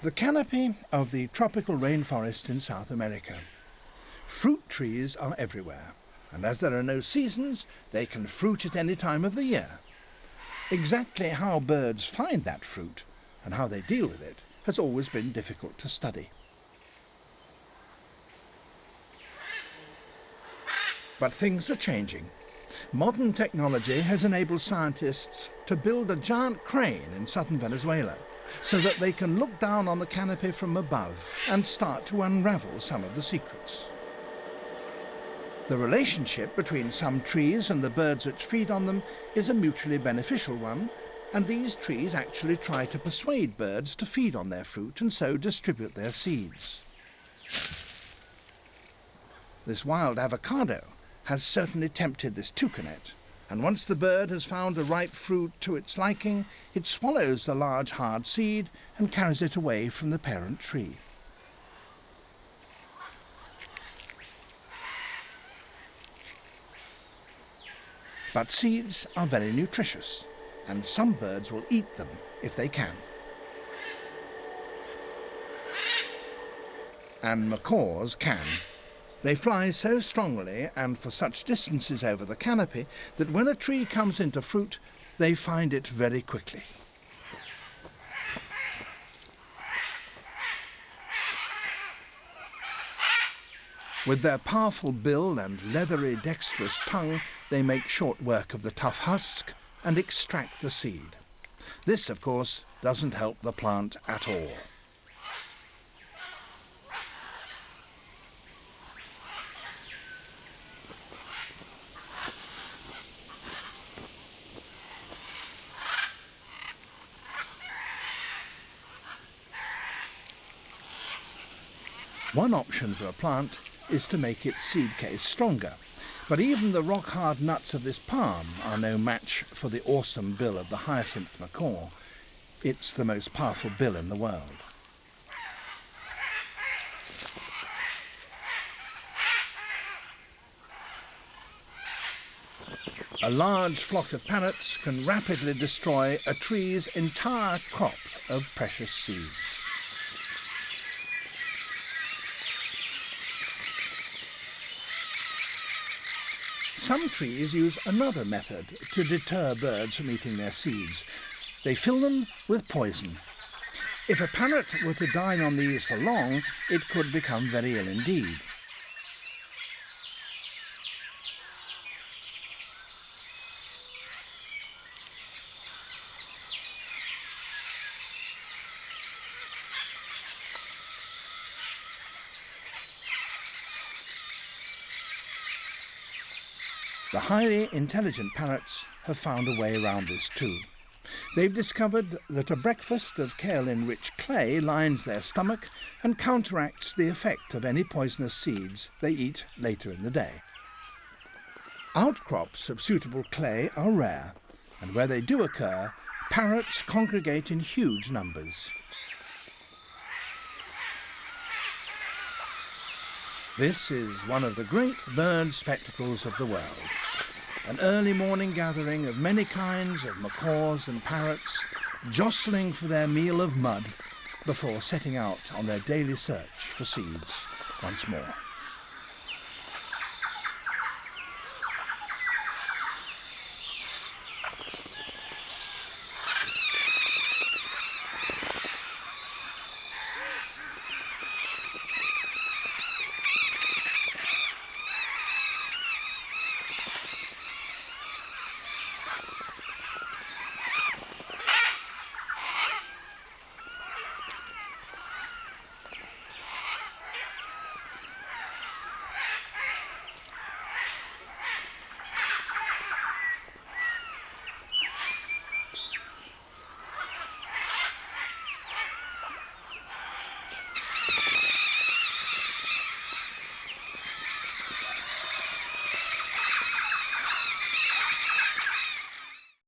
The canopy of the tropical rainforest in South America. Fruit trees are everywhere, and as there are no seasons, they can fruit at any time of the year. Exactly how birds find that fruit and how they deal with it has always been difficult to study. But things are changing. Modern technology has enabled scientists to build a giant crane in southern Venezuela so that they can look down on the canopy from above and start to unravel some of the secrets. The relationship between some trees and the birds which feed on them is a mutually beneficial one, and these trees actually try to persuade birds to feed on their fruit and so distribute their seeds. This wild avocado has certainly tempted this toucanet, and once the bird has found a ripe fruit to its liking, it swallows the large hard seed and carries it away from the parent tree. But seeds are very nutritious, and some birds will eat them if they can. And macaws can. They fly so strongly and for such distances over the canopy that when a tree comes into fruit, they find it very quickly. With their powerful bill and leathery, dexterous tongue, they make short work of the tough husk and extract the seed. This, of course, doesn't help the plant at all. One option for a plant is to make its seed case stronger, but even the rock-hard nuts of this palm are no match for the awesome bill of the hyacinth macaw. It's the most powerful bill in the world. A large flock of parrots can rapidly destroy a tree's entire crop of precious seeds. Some trees use another method to deter birds from eating their seeds. They fill them with poison. If a parrot were to dine on these for long, it could become very ill indeed. The highly intelligent parrots have found a way around this too. They've discovered that a breakfast of kaolin-rich clay lines their stomach and counteracts the effect of any poisonous seeds they eat later in the day. Outcrops of suitable clay are rare, and where they do occur, parrots congregate in huge numbers. This is one of the great bird spectacles of the world. An early morning gathering of many kinds of macaws and parrots jostling for their meal of mud before setting out on their daily search for seeds once more.